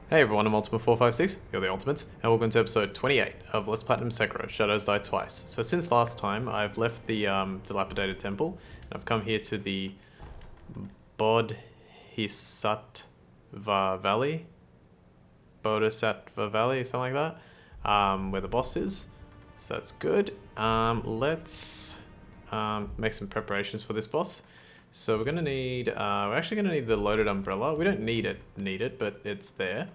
Hey everyone, I'm Ultima456, you're the Ultimates, and welcome to episode 28 of Let's Platinum Sekiro, Shadows Die Twice. So since last time, I've left the dilapidated temple, and I've come here to the Bodhisattva Valley? Bodhisattva Valley, something like that, where the boss is. So that's good. Let's make some preparations for this boss. So we're gonna need, we're actually gonna need the loaded umbrella. We don't need it, but it's there.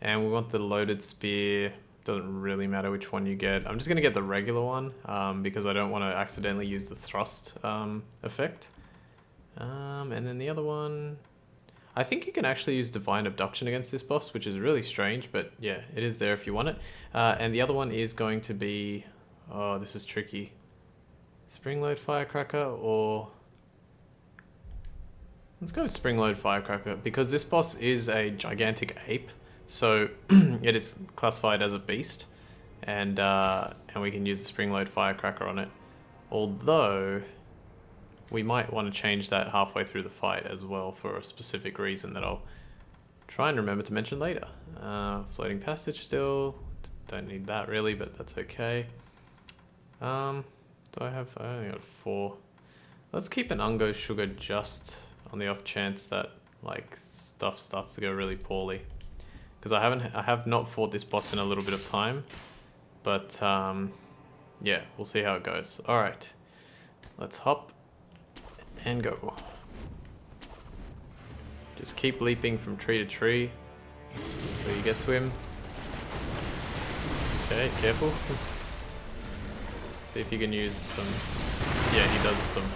And we want the loaded spear. Doesn't really matter which one you get. I'm just gonna get the regular one, because I don't want to accidentally use the thrust effect. And then the other one, I think you can actually use Divine Abduction against this boss, which is really strange, but yeah, it is there if you want it. And the other one is going to be, oh, this is tricky. Spring-load Firecracker or... Let's go with Spring-load Firecracker, because this boss is a gigantic ape, so it is classified as a beast, and we can use the Spring-load Firecracker on it. Although, we might want to change that halfway through the fight as well for a specific reason that I'll try and remember to mention later. Floating passage still, don't need that really, but that's okay. I only got 4. Let's keep an Ungo Sugar just on the off chance that like stuff starts to go really poorly, because I have not fought this boss in a little bit of time, but yeah, we'll see how it goes. All right, let's hop and go. Just keep leaping from tree to tree until you get to him. Okay, careful. See if you can use some... Yeah, he does some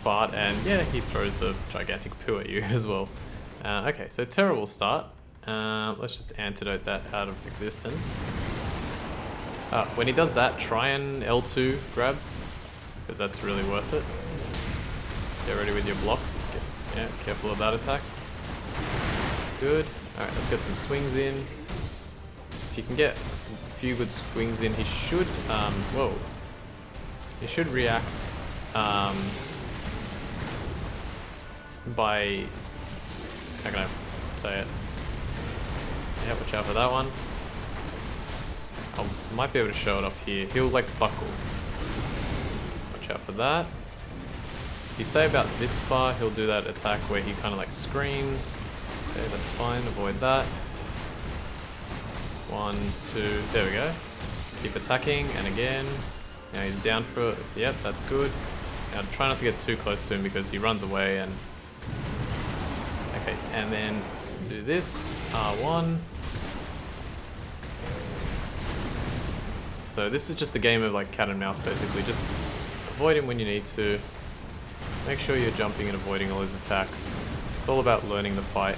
fart, and yeah, he throws a gigantic poo at you as well. Okay, so terrible start. Let's just antidote that out of existence. When he does that, try and L2 grab, because that's really worth it. Get ready with your blocks. Yeah, careful of that attack. Good. Alright, let's get some swings in. If you can get a few good swings in, he should, whoa. He should react, by, how can I say it? Yeah, watch out for that one. I might be able to show it off here. He'll like buckle. Watch out for that. If you stay about this far, he'll do that attack where he kind of like screams. Okay, that's fine, avoid that. 1, 2, there we go. Keep attacking, and again. Now he's down for it. Yep, that's good. Now try not to get too close to him because he runs away and... Okay, and then do this, R1. So this is just a game of like cat and mouse basically. Just avoid him when you need to. Make sure you're jumping and avoiding all his attacks. It's all about learning the fight.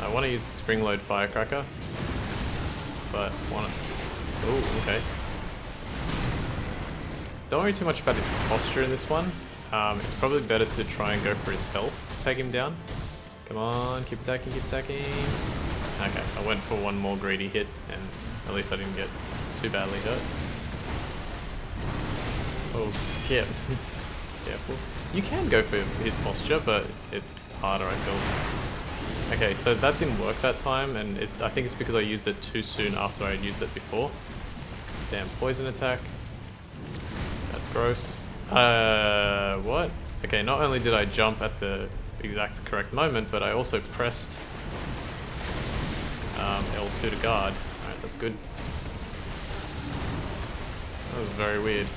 I want to use the spring-load Firecracker, but want to... Oh, okay. Don't worry too much about his posture in this one. It's probably better to try and go for his health to take him down. Come on, keep attacking, keep attacking. Okay, I went for one more greedy hit, and at least I didn't get too badly hurt. Oh, careful. You can go for his posture, but it's harder, I feel. Okay, so that didn't work that time, and I think it's because I used it too soon after I had used it before. Damn, poison attack. That's gross. What? Okay, not only did I jump at the exact correct moment, but I also pressed L2 to guard. Alright, that's good. That was very weird.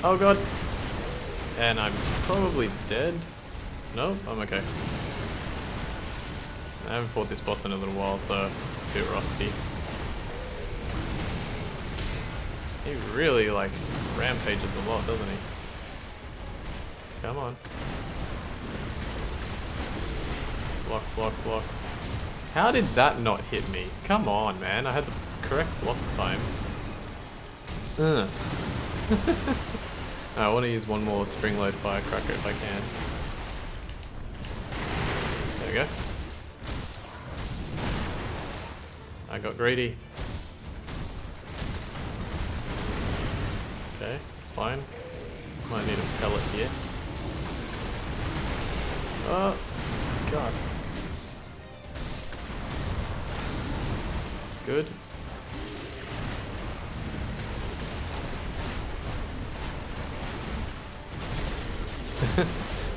Oh god! And I'm probably dead. No, I'm okay. I haven't fought this boss in a little while, so a bit rusty. He really, like, rampages a lot, doesn't he? Come on. Block, block, block. How did that not hit me? Come on, man. I had the correct block times. I want to use one more spring-load Firecracker if I can. There we go. I got greedy. Okay, it's fine. Might need a pellet here. Oh, God. Good.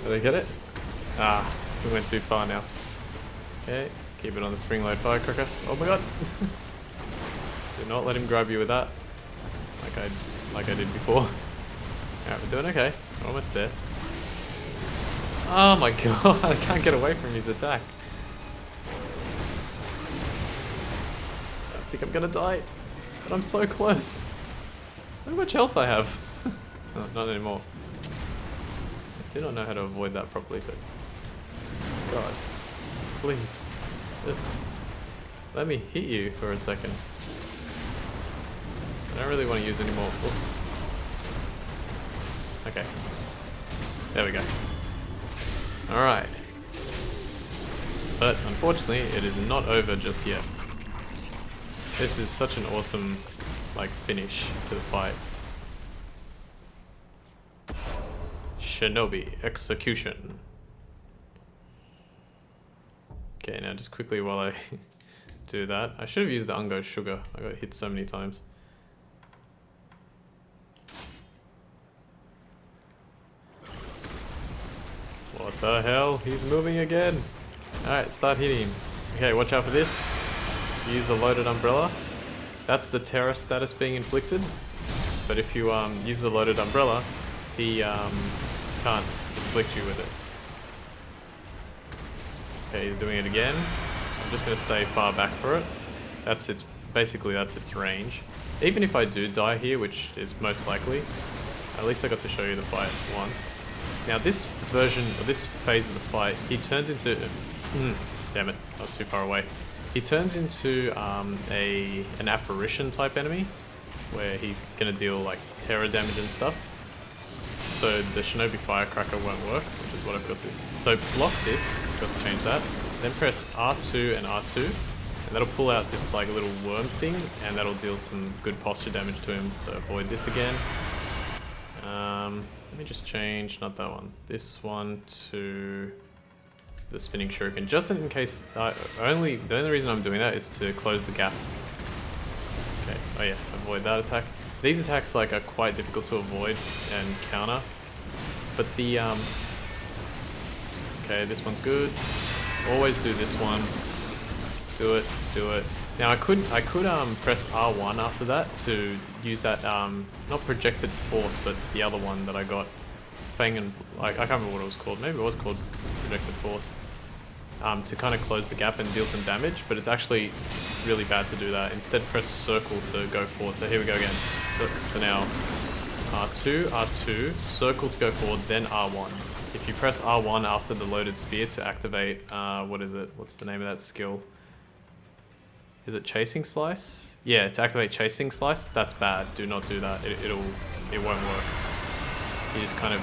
Did I get it? Ah, we went too far now. Okay, keep it on the spring-load firecracker. Oh my god! Do not let him grab you with that. Like I did before. Alright, we're doing okay. We're almost there. Oh my god, I can't get away from his attack. I think I'm gonna die, but I'm so close. Look how much health I have. No, not anymore. I do not know how to avoid that properly, but God, please, just let me hit you for a second. I don't really want to use any more. Oh. Okay, there we go. Alright. But unfortunately, it is not over just yet. This is such an awesome, like, finish to the fight. Shinobi Execution. Okay, now just quickly while I do that, I should have used the Ungo Sugar. I got hit so many times. What the hell? He's moving again. Alright, start hitting him. Okay, watch out for this. Use the loaded umbrella. That's the terror status being inflicted. But if you use the loaded umbrella, he can't inflict you with it. Okay, he's doing it again. I'm just going to stay far back for it. That's its range. Even if I do die here, which is most likely, at least I got to show you the fight once. Now this version, or this phase of the fight, he turns into... damn it, I was too far away. He turns into an apparition type enemy, where he's going to deal like terror damage and stuff. So the Shinobi Firecracker won't work, which is what I've got to... So block this, got to change that, then press R2 and R2, and that'll pull out this like little worm thing, and that'll deal some good posture damage to him, so avoid this again. Let me just change, not that one, this one to the spinning shuriken, just in case, the only reason I'm doing that is to close the gap. Okay, oh yeah, avoid that attack. These attacks like are quite difficult to avoid and counter, but the, okay, this one's good, always do this one, do it. Now I could press R1 after that to use that, not projected force, but the other one that I got, Fang and, I can't remember what it was called, maybe it was called projected force, to kind of close the gap and deal some damage, but it's actually really bad to do that. Instead press circle to go forward, so here we go again. So now R2, R2, circle to go forward, then R1. If you press R1 after the loaded spear to activate, what is it? What's the name of that skill? Is it Chasing Slice? Yeah, to activate Chasing Slice, that's bad. Do not do that. It won't work. He just kind of,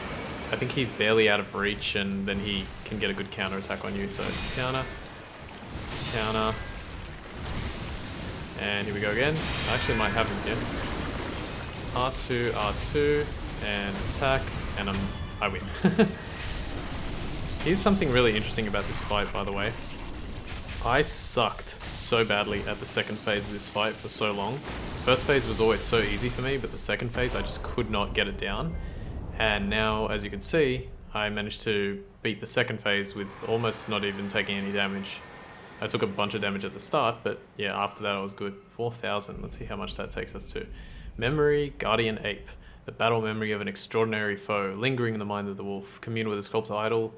I think he's barely out of reach, and then he can get a good counter attack on you. So counter, counter, and here we go again. I actually might have him again. R2, R2, and attack, and I win. Here's something really interesting about this fight, by the way. I sucked so badly at the second phase of this fight for so long. The first phase was always so easy for me, but the second phase I just could not get it down. And now, as you can see, I managed to beat the second phase with almost not even taking any damage. I took a bunch of damage at the start, but yeah, after that I was good. 4,000, let's see how much that takes us to. Memory, Guardian Ape. The battle memory of an extraordinary foe, lingering in the mind of the wolf. Commune with a sculptor idol.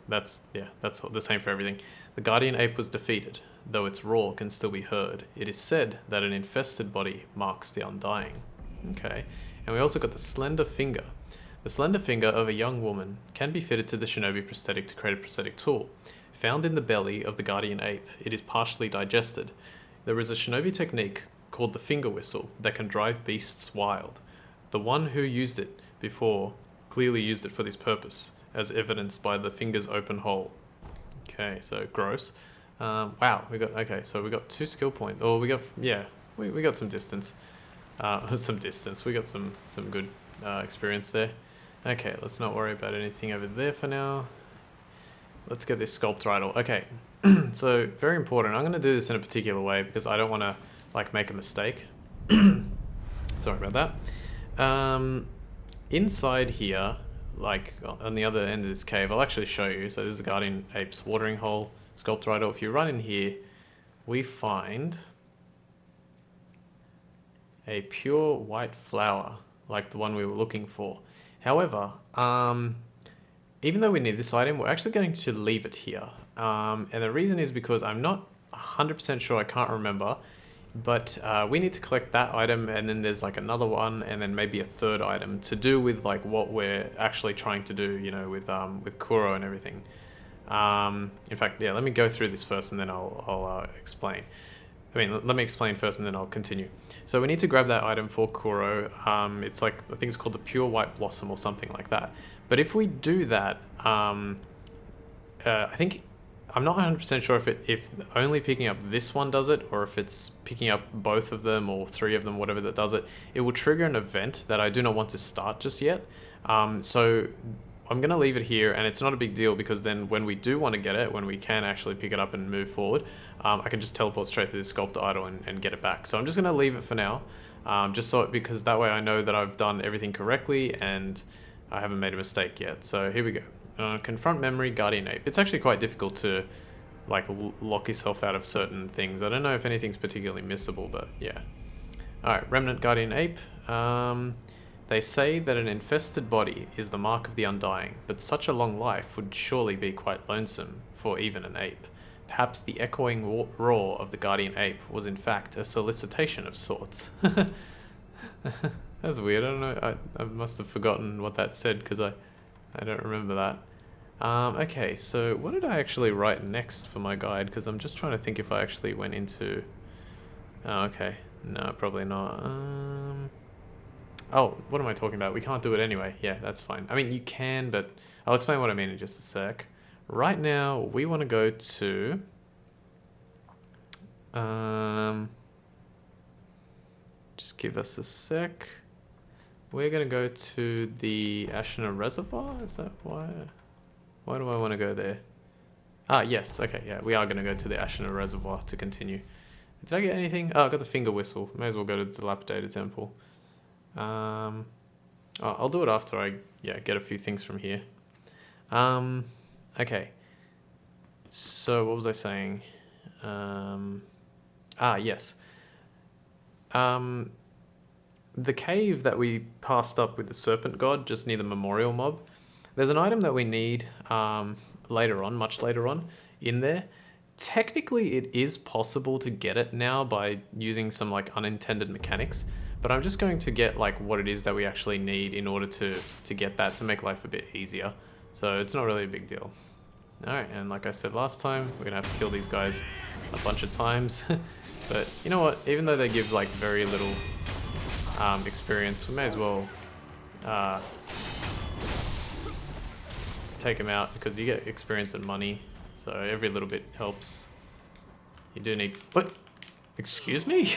That's the same for everything. The Guardian Ape was defeated, though its roar can still be heard. It is said that an infested body marks the undying. Okay, and we also got the slender finger. The slender finger of a young woman can be fitted to the Shinobi prosthetic to create a prosthetic tool. Found in the belly of the Guardian Ape, it is partially digested. There is a Shinobi technique called the finger whistle that can drive beasts wild. The one who used it before clearly used it for this purpose, as evidenced by the finger's open hole. Okay, so gross. Wow, we got 2 skill points. Oh, we got some distance. We got some good experience there. Okay, let's not worry about anything over there for now. let's get this sculptor idol. Okay, so very important. I'm going to do this in a particular way because I don't want to like make a mistake. Sorry about that. Inside here, like on the other end of this cave, I'll actually show you. So this is a Guardian Ape's watering hole sculptor idol. If you run in here, we find a pure white flower, like the one we were looking for. However, even though we need this item, we're actually going to leave it here. And the reason is because I'm not 100% sure, I can't remember, but we need to collect that item, and then there's like another one, and then maybe a third item to do with like what we're actually trying to do, you know, with Kuro and everything. In fact, yeah, let me go through this first, and then I'll explain. I mean, let me explain first, and then I'll continue. So we need to grab that item for Kuro. It's like, I think it's called the Pure White Blossom or something like that. But if we do that, I think, I'm not 100% sure if only picking up this one does it, or if it's picking up both of them or three of them, whatever that does it. It will trigger an event that I do not want to start just yet. So I'm going to leave it here, and it's not a big deal because then when we do want to get it, when we can actually pick it up and move forward, I can just teleport straight to this sculptor idol and get it back. So I'm just going to leave it for now, because that way I know that I've done everything correctly and I haven't made a mistake yet. So here we go. Confront memory, Guardian Ape. It's actually quite difficult to like lock yourself out of certain things. I don't know if anything's particularly missable, but yeah. Alright, Remnant Guardian Ape. They say that an infested body is the mark of the undying, but such a long life would surely be quite lonesome for even an ape. Perhaps the echoing roar of the Guardian Ape was in fact a solicitation of sorts. That's weird. I don't know. I must have forgotten what that said because I don't remember that. Okay, so what did I actually write next for my guide? Because I'm just trying to think if I actually went into... Oh, okay. No, probably not. Oh, what am I talking about? We can't do it anyway. Yeah, that's fine. I mean, you can, but I'll explain what I mean in just a sec. Right now, we want to go to... just give us a sec. We're going to go to the Ashina Reservoir. Is that why? Why do I want to go there? Ah, yes. Okay, yeah. We are going to go to the Ashina Reservoir to continue. Did I get anything? Oh, I got the finger whistle. May as well go to the Dilapidated Temple. I'll do it after I get a few things from here. Okay. So what was I saying? Yes. The cave that we passed up with the Serpent God, just near the Memorial Mob, there's an item that we need later on, much later on, in there. Technically, it is possible to get it now by using some like unintended mechanics, but I'm just going to get like what it is that we actually need in order to get that, to make life a bit easier. So it's not really a big deal. Alright, and like I said last time, we're gonna have to kill these guys a bunch of times. But you know what, even though they give like very little experience, we may as well take them out because you get experience and money, so every little bit helps. You do need... What? Excuse me?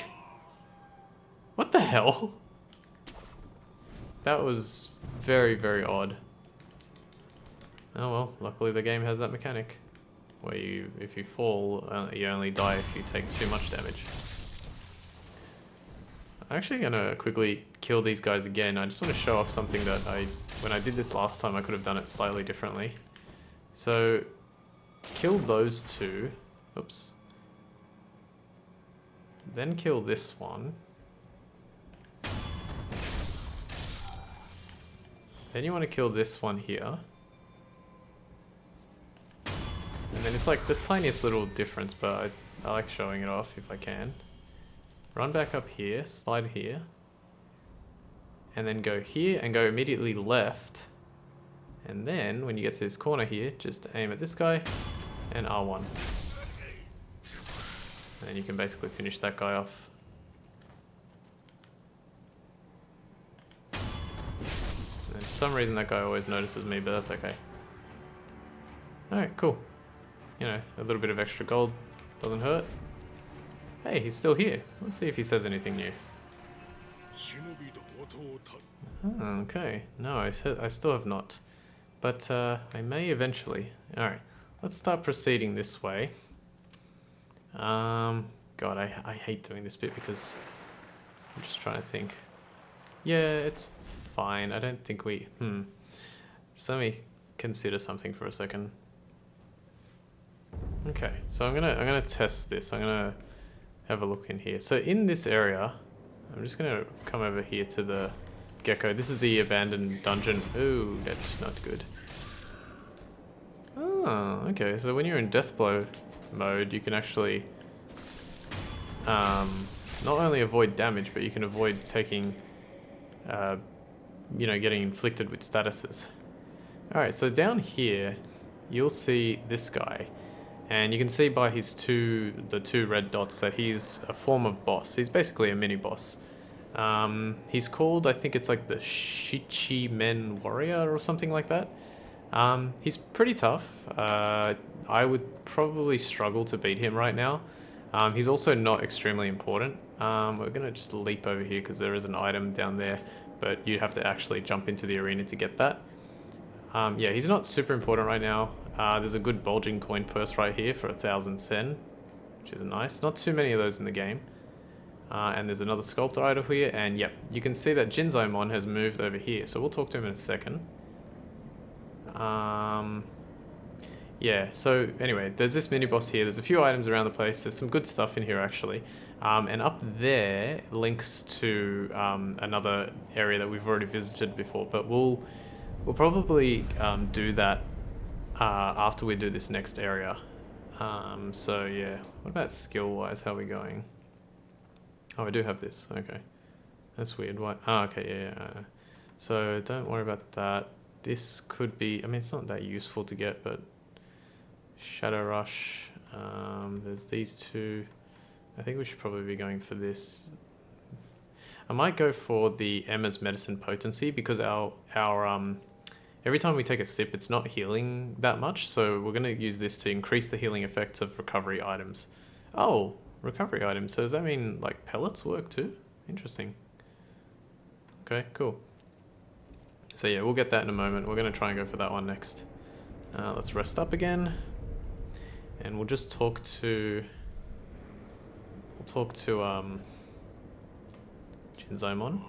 What the hell? That was very, very odd. Oh well, luckily the game has that mechanic where if you fall, you only die if you take too much damage. I'm actually gonna quickly kill these guys again. I just want to show off something that when I did this last time, I could have done it slightly differently. So, kill those two. Oops. Then kill this one. Then you want to kill this one here. And then it's like the tiniest little difference, but I like showing it off if I can. Run back up here, slide here, and then go here and go immediately left. And then when you get to this corner here, just aim at this guy and R1. And you can basically finish that guy off. And for some reason that guy always notices me, but that's okay. Alright, cool. You know, a little bit of extra gold doesn't hurt. Hey, he's still here. Let's see if he says anything new. Okay, no, I still have not. But I may eventually. Alright, let's start proceeding this way. God, I hate doing this bit because I'm just trying to think. Yeah, it's fine. I don't think we... So let me consider something for a second. Okay, so I'm gonna test this. I'm gonna have a look in here. So in this area, I'm just gonna come over here to the gecko. This is the abandoned dungeon. Ooh, that's not good. Oh, okay. So when you're in deathblow mode, you can actually not only avoid damage, but you can avoid taking, getting inflicted with statuses. All right, so down here, you'll see this guy, and you can see by his the two red dots that he's a form of boss. He's basically a mini boss. He's called, I think it's like the Shichimen Warrior or something like that. He's pretty tough. I would probably struggle to beat him right now. He's also not extremely important. We're gonna just leap over here because there is an item down there, but you have to actually jump into the arena to get that. Yeah, he's not super important right now. There's a good bulging coin purse right here for 1,000 sen, which is nice. Not too many of those in the game. And there's another sculptor idol here, and yep, you can see that Jinzaimon has moved over here, so we'll talk to him in a second. Yeah, so anyway, there's this mini boss here. There's a few items around the place. There's some good stuff in here actually. And up there links to another area that we've already visited before, but we'll probably do that after we do this next area. So yeah, what about skill wise? How are we going? Oh, I do have this. Okay, that's weird. Why? Oh, okay, yeah. So don't worry about that. This could be, I mean, it's not that useful to get, but Shadow Rush, there's these two. I think we should probably be going for this. I might go for the Emma's Medicine Potency because our every time we take a sip, it's not healing that much, so we're going to use this to increase the healing effects of recovery items. Oh, recovery items, so does that mean like pellets work too? Interesting. Okay, cool. So yeah, we'll get that in a moment. We're going to try and go for that one next. Let's rest up again. And we'll just talk to... Jinzaimon.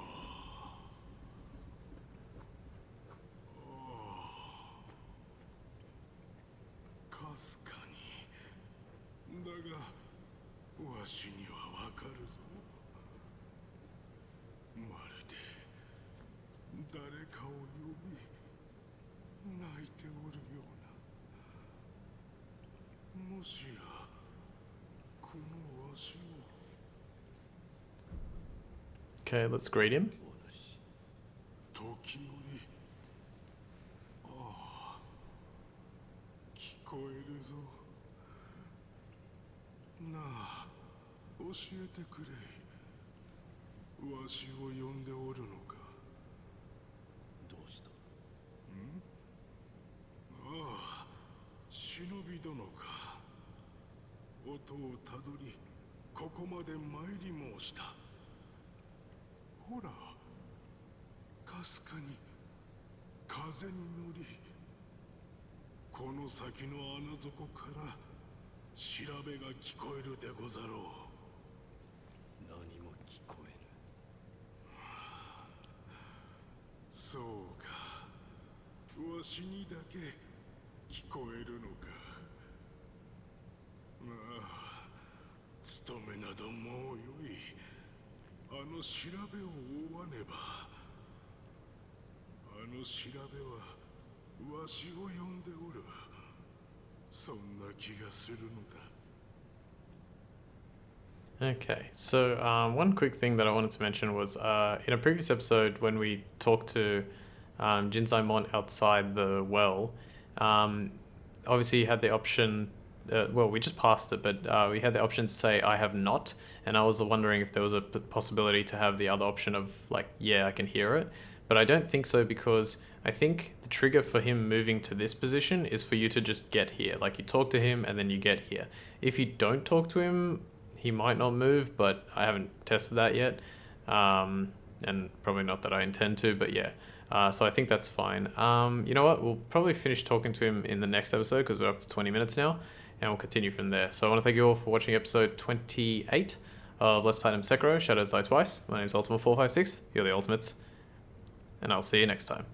Okay, let's greet him. Okay, so one quick thing that I wanted to mention was in a previous episode when we talked to Jinzaimon outside the well, obviously you had the option, well, we just passed it, but we had the option to say I have not, and I was wondering if there was a possibility to have the other option of like, yeah, I can hear it, but I don't think so because I think the trigger for him moving to this position is for you to just get here. Like you talk to him and then you get here. If you don't talk to him, he might not move, but I haven't tested that yet. And probably not that I intend to, but yeah. So I think that's fine. You know what? We'll probably finish talking to him in the next episode because we're up to 20 minutes now, and we'll continue from there. So I want to thank you all for watching episode 28 of Let's Platinum Sekiro, Shadows Die Twice. My name's Ultima456, you're the Ultimates, and I'll see you next time.